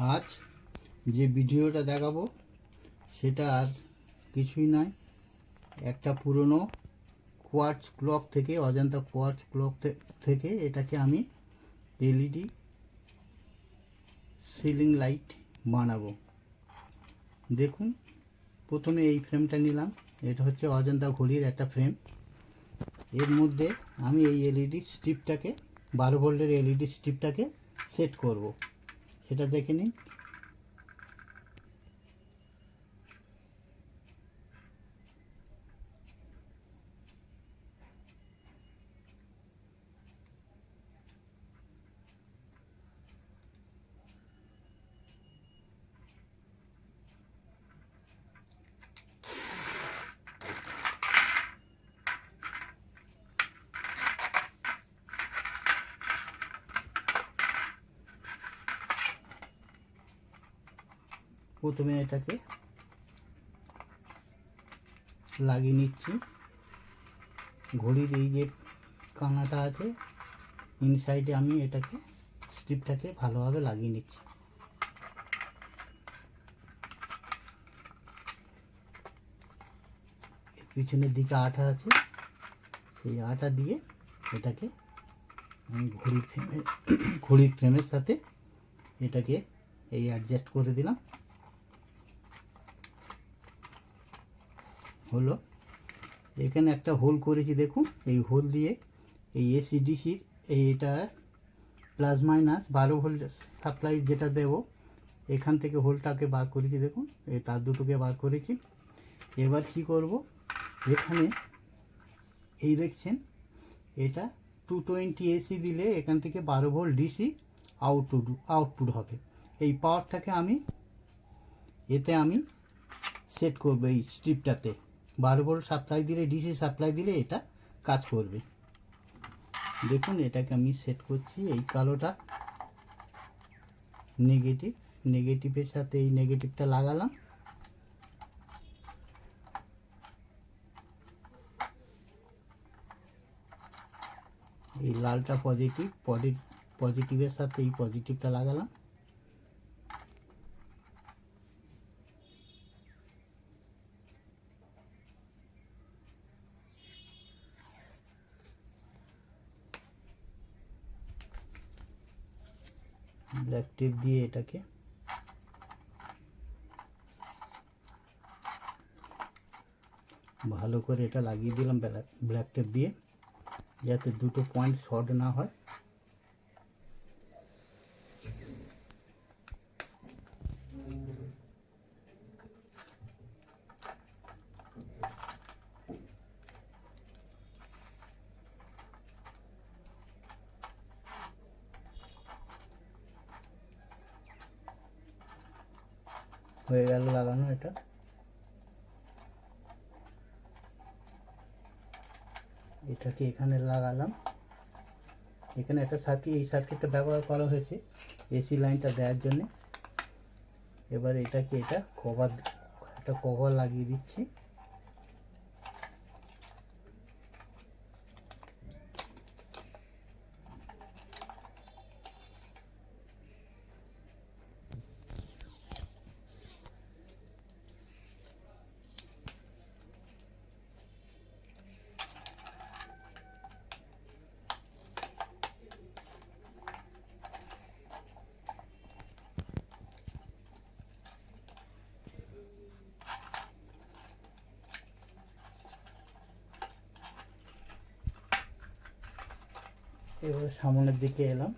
আজ যে ভিডিওটা দেখাবো সেটা আর কিছুই নয়, একটা পুরনো কোয়ার্টজ ক্লক থেকে, অজন্তা কোয়ার্টজ ক্লক থেকে এটাকে আমি এলইডি সিলিং লাইট বানাবো। দেখুন, প্রথমে এই ফ্রেমটা নিলাম। এটা হচ্ছে অজন্তা ঘড়ির একটা ফ্রেম। এর মধ্যে আমি এই এলইডি স্ট্রিপটাকে, 12 ভোল্টের এলইডি স্ট্রিপটাকে সেট করব। সেটা দেখে নিন। প্রথমে এটাকে লাগিয়ে নিচ্ছি। ঘড়ির এই যে কানাটা আছে, ইনসাইডে আমি এটাকে স্ট্রিপটাকে ভালোভাবে লাগিয়ে নিচ্ছি। পিছনের দিকে আঠা আছে, সেই আঠা দিয়ে এটাকে আমি ঘড়ির ফ্রেমের সাথে এটাকে এই অ্যাডজাস্ট করে দিলাম। হলো, এখানে একটা হোল করেছি দেখুন। এই হোল দিয়ে এই এসিডিসির এটা প্লাস মাইনাস 12 ভোল্ট সাপ্লাই যেটা দেব, এখান থেকে হোলটাকে বার করেছি দেখুন। এই তার দুটোকে বার করেছি। এবার কি করব, এখানে এই দেখছেন, এটা 220 এসি দিলে এখান থেকে 12 ভোল্ট ডিসি আউটপুট হবে। এই পাওয়ারটাকে আমি সেট করব। এই স্ট্রিপটাতে 12 ভোল্ট সাপ্লাই দিলে, ডিসি সাপ্লাই দিলে এটা কাজ করবে। দেখুন, এটাকে আমি সেট করছি। এই কালোটা নেগেটিভের সাথে এই নেগেটিভটা লাগালাম। এই লালটা পজিটিভের সাথে এই পজিটিভটা লাগালাম। ব্ল্যাক টেপ দিয়ে এটাকে ভালো করে এটা লাগিয়ে দিলাম ব্ল্যাক টেপ দিয়ে, যাতে দুটো পয়েন্ট শর্ট না হয়। হয়ে গেল লাগানো। এটাকে এখানে লাগালাম। এখানে একটা সার্কিট, এই সার্কিটটা ব্যবহার করা হয়েছে এসি লাইনটা দেওয়ার জন্য। এবার এটাকে একটা কভার লাগিয়ে দিচ্ছি। এবার সামনের দিকে এলাম।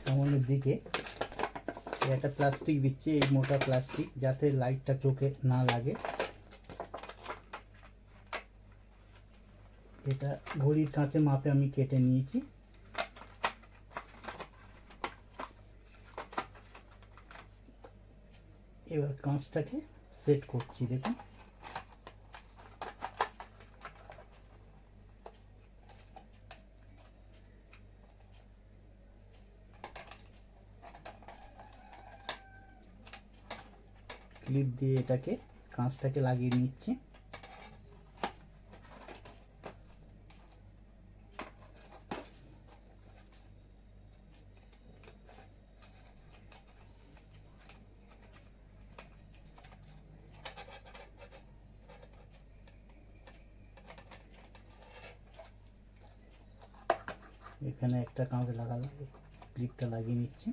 সামনের দিকে একটা প্লাস্টিক দিচ্ছি, এই মোটা প্লাস্টিক, যাতে লাইটটা চোখে না লাগে। এটা ঘড়ির কাঁচে মাপে আমি কেটে নিয়েছি। এবার কাঁচটাকে সেট করছি দেখুন। ক্লিপ দিয়ে এটাকে কাঁচটাকে লাগিয়ে নিচ্ছি। এখানে একটা কাঁচ লাগালাম, ক্লিপটা লাগিয়ে নিচ্ছি।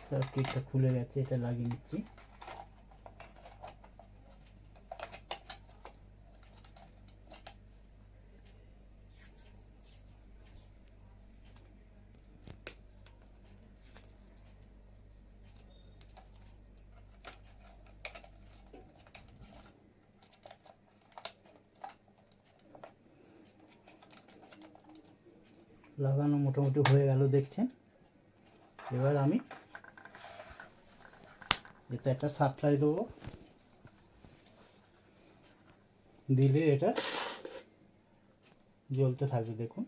সার্কিটটা খুলে গেছে, এটা লাগিয়ে নিচ্ছি। লাগানো মোটামুটি হয়ে গেল দেখছেন। এবার আমি এতে একটা সাপ্লাই দেবো, দিলে এটা জ্বলতে থাকবে। দেখুন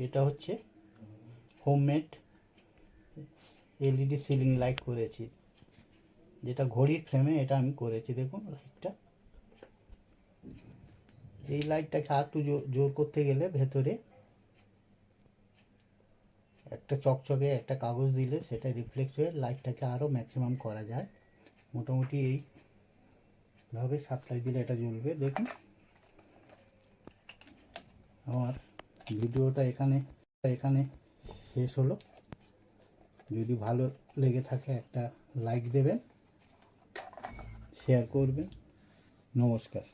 এটা হচ্ছে হোমমেড এলইডি সিলিং লাইট করেছি, যেটা ঘড়ির ফ্রেমে এটা আমি করেছি। দেখুন লাইটটা, এই লাইটটাকে আর একটু জোর করতে গেলে ভেতরে একটা চকচকে একটা কাগজ দিলে সেটা রিফ্লেক্স হয়ে লাইটটাকে আরও ম্যাক্সিমাম করা যায়। মোটামুটি এইভাবে সাপ্লাই দিলে এটা জ্বলবে। দেখুন আমার ভিডিওটা এখানে শেষ হলো। যদি ভালো লেগে থাকে একটা লাইক দেবেন, শেয়ার করবেন। নমস্কার।